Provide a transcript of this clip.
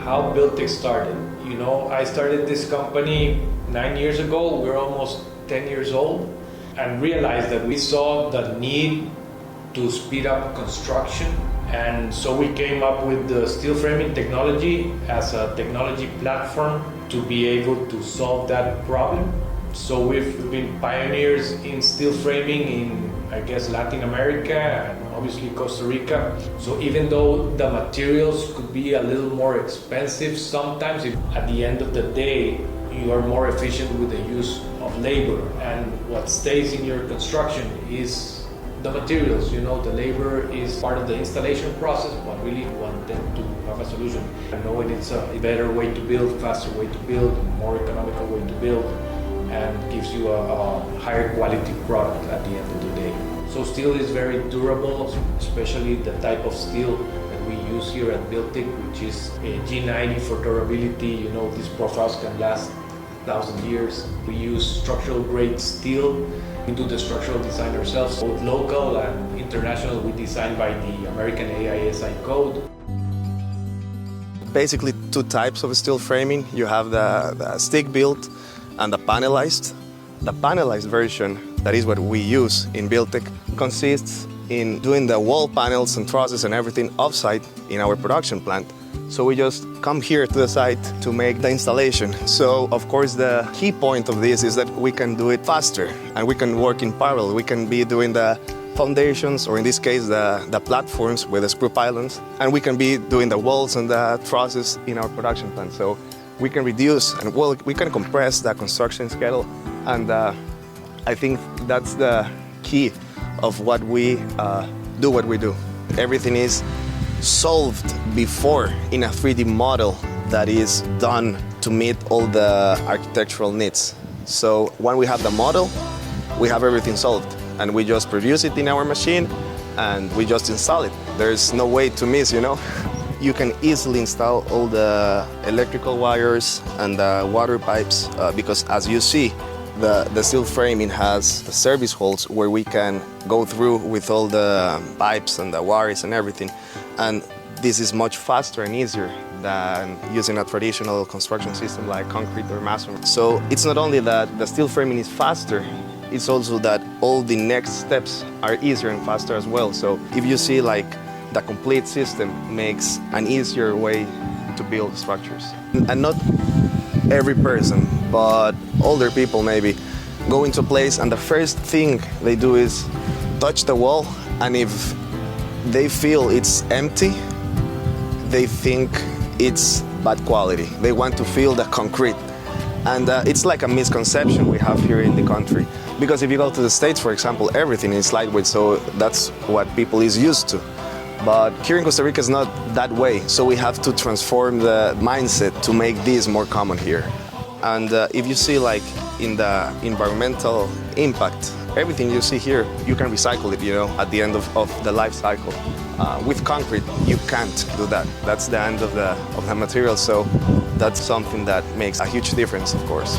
how BildTek started. You know, I started this company 9 years ago. We're almost 10 years old, and realized that we saw the need to speed up construction. And so we came up with the steel framing technology as a technology platform to be able to solve that problem. So we've been pioneers in steel framing in, I guess, Latin America and obviously Costa Rica. So even though the materials could be a little more expensive sometimes, at the end of the day, you are more efficient with the use of labor. And what stays in your construction is the materials. You know, the labor is part of the installation process, but really you want them to have a solution. And knowing it's a better way to build, faster way to build, more economical way to build, and gives you a higher quality product at the end of the day. So steel is very durable, especially the type of steel that we use here at BildTek, which is a G90 for durability. You know, these profiles can last 1,000 years. We use structural grade steel. We do the structural design ourselves, both local and international. We design by the American AISI code. Basically two types of steel framing. You have the stick built and the panelized. The panelized version, that is what we use in BildTek, consists in doing the wall panels and trusses and everything offsite in our production plant. So we just come here to the site to make the installation. So of course the key point of this is that we can do it faster and we can work in parallel. We can be doing the foundations, or in this case the platforms with the screw pylons, and we can be doing the walls and the trusses in our production plant. So we can reduce and we can compress the construction schedule, and I think that's the key of what we do what we do. Everything is solved before in a 3D model that is done to meet all the architectural needs. So when we have the model, we have everything solved, and we just produce it in our machine and we just install it. There's no way to miss, you know. You can easily install all the electrical wires and the water pipes because, as you see, the steel framing has service holes where we can go through with all the pipes and the wires and everything. And this is much faster and easier than using a traditional construction system like concrete or masonry. So it's not only that the steel framing is faster, it's also that all the next steps are easier and faster as well. So if you see, like, the complete system makes an easier way to build structures. And not every person, but older people maybe, go into a place and the first thing they do is touch the wall, and if they feel it's empty, they think it's bad quality. They want to feel the concrete. And it's like a misconception we have here in the country. Because if you go to the States, for example, everything is lightweight, so that's what people is used to. But here in Costa Rica it's not that way, so we have to transform the mindset to make this more common here. And if you see, like, in the environmental impact, everything you see here, you can recycle it, you know, at the end of the life cycle. With concrete, you can't do that. That's the end of the material, so that's something that makes a huge difference, of course.